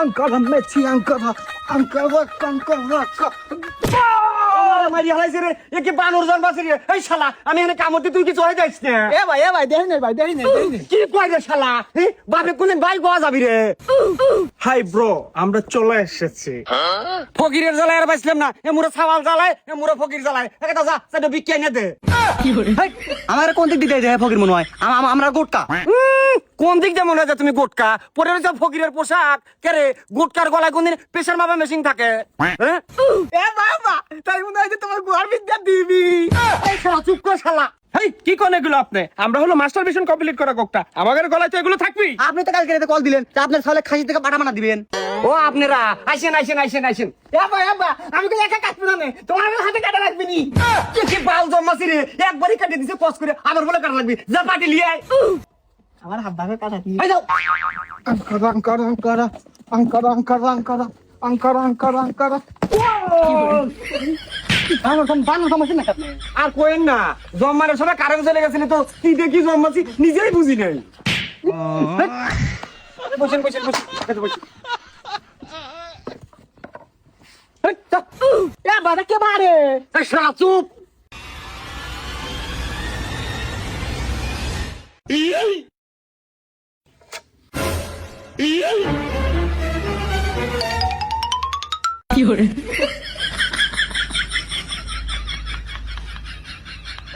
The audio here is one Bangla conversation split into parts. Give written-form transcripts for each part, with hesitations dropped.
Ankara mechi Ankara মারি হালাইছে রে এ কি বানর জন্মাছে রে এই শালা আমি এখানে কামড়তে তুই কিছু হয়ে যাইস না এ ভাই দেখি না ভাই দেখি না কি কয় রে শালা বাপে কোনদিন ভাই গোয়া যাবি রে হাই ব্রো আমরা চলে এসেছি। ফকিরের জ্বালায় আর বাঁচলাম না এ মুরে ছাওয়াল জ্বালায় এ মুরে ফকির জ্বালায় একটা যা সেটা বিক্রি এনে দে আমার কোন দিক দিয়ে দেয় ফকির মনে হয় আমরা গোটকা কোন দিক দিয়ে মনে হয় যে তুমি গোটকা পরে রয়েছে ফকিরের পোশাক কে রে গোটকার গলায় কোনদিন প্রেশার মাপা মেশিন থাকে হ্যাঁ? এ বাবা তাই মনে হয় যে তোমার গোয়ার বিদ্যা দিবি এই শালা চুপ কর শালা হেই কি কোন এগুলো আপনি? আমরা হলো মাস্টার মিশন কমপ্লিট করা কোকটা, আমাদের গলায় তো এগুলো থাকবি। আপনি তো কালকে রাতে কল দিলেন যে আপনার ছাগলের খাসি থেকে পাঠা বানা দিবেন। ও আপনারা আইসেন আমি তো একা কাটবো না তোমার হাতে কাটা লাগবে নি কি বাল জন্মাছি রে একবারই কাটে দিছে কস করে আবার বলে কাটা লাগবে যা পাটি লিয়ে আয় আমার হাত ভাবে কাটা দি আই যাও Ankara বানর জন্মাছি না আর কোয়েন না জন্মানোর সময় কারণ চলে গেছিল তো কি দেখি জন্মাছি নিজেই বুঝি নাই বসেন এ বাবা কে বারে শালা চুপ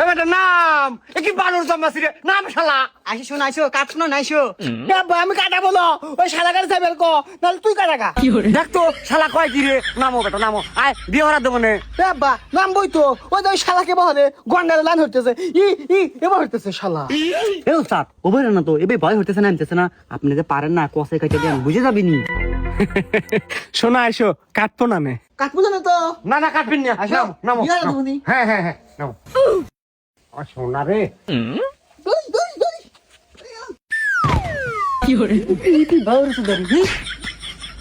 এবার নাম এ কি বানর জন্মাছি রে নাম শালা আইসো কাট শোনা নাইসো। বাবা আমি কাটা বলো ওই শালা গাড়ি যাবে কো নাহলে তুই কাটা দেখ তো শালা কয় কি রে নামো বেটা নামো আয় বিয়ে হরা দেবো নে বাবা নাম বই তো ওই যে ওই শালাকে বলে গন্ডারে লাইন হইতেছে এবার হইতেছে শালা এ উস্তাদ ওভার না তো এবে ভয় হইতেছে না আনতেছে না আপনি যে পারেন না কসে কাটে দেন বুঝে যাবিনি। শোনা আইসো কাটবো না নে। কাটবো না তো না কাটবেন না আসো, নামো বিয়ে হরা দেবো নি। হ্যাঁ নামো শোনা রে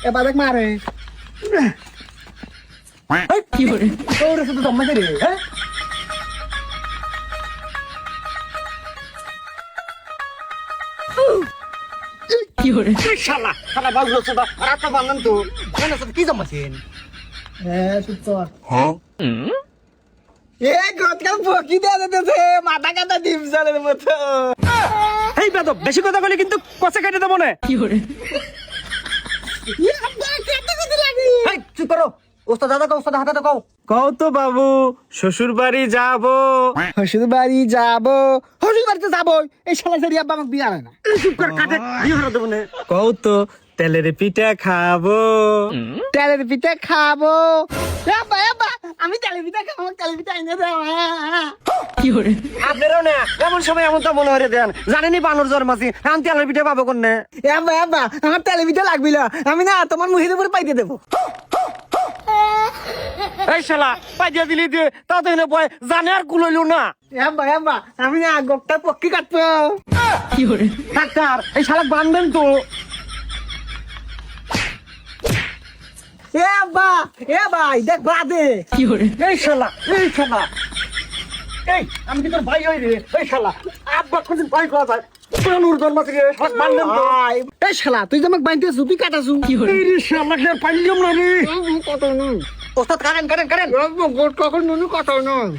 এ বাবা মারে তোর শুধু জন্মাছে রে হ্যাঁ শালা বাবুলো সদা আর একটা বান্ধন তো কি জমাছেন? হ্যাঁ চুপ কর এ গতকাল ফকি দেয়া দিতেছে মাথা কাটা ডিম জালের মতো হেই বেদব বেশি কথা বলে কিন্তু কসে কেটে দেবো না। এ আব্বা কেটে কেটে লাগি এই চুপ করো ওস্তাদ দাদা ওস্তাদ হাতে কও কও তো বাবু শ্বশুর বাড়ি যাবো। শ্বশুর বাড়ি যাবো শ্বশুর বাড়িতে যাবো এই শালা ছেড়ে আব্বা আমাকে বিয়ে হয় না চুপ কর কাটে বিয়ে হরা দেবো না কও তো তেলের পিঠা খাবো। তেলের পিঠা খাবো আব্বা আমি তেলের পিঠা খাবো তেলের পিঠা এনে দাও আপনারও না এমন সময় এমন তো মনে হয়ে দেন জানেনি বানর জন্মাছি আমি তেলের পিঠে পাবো কোনে আব্বা আমার তেলের পিঠা লাগবে না আমি না তোমার মুহির উপরে পাইতে দেবো এই শালা পাই দিয়ে দিলি দিয়ে তাও তো এনে বয় জানে আর কুলইলো না আব্বা আমি না গোপটা পক্ষী কাটবো ডাক্তার এই শালা বানবেন তো এ ভাই দেখ বাদে এই শালা এই আমি কি তোর ভাই হই রে এই শালা আব্বা কোন ভাই কোয়া যায় বানর জন্মাছি রে শালা বানবেন তো এই শালা তুই যে আমাকে বাইতে তুই কাটাছু এই রে শালা কে পাইলাম না রে কত নয় ওস্তাদ কারেন গোট কখন নুনু কত নয়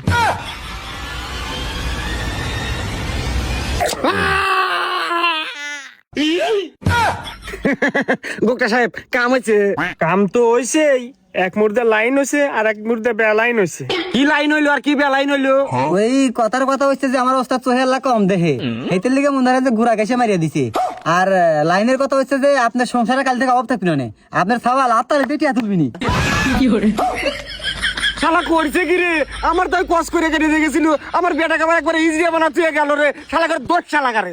গোকটা সাহেব কাম হয়েছে কাম তো হইছেই, এক মুর্দা লাইন হইছে আর এক মুর্দা বেলাইন হইছে। কি লাইন হইলো আর কি বেলাইন হইলো ওই কথার কথা হচ্ছে যে আমার ওস্তাদ সোহেল্লা কম দেখে এইটার লিগে মনে হয় যে ঘুরা ঘেসে মারিয়া দিছে। আর লাইনের কথা হচ্ছে যে আপনার সংসারে কাল থেকে অভাব থাকবি না আপনার সওয়াল আত্মার টিয়া তুলবিনি। শালা করছে কি রে আমার তো কস করে কেটে দেখেছিল আমার বেটা কামার একবার ইজিয়া বানা তুই গেল রে শালা করে দোষ শালা করে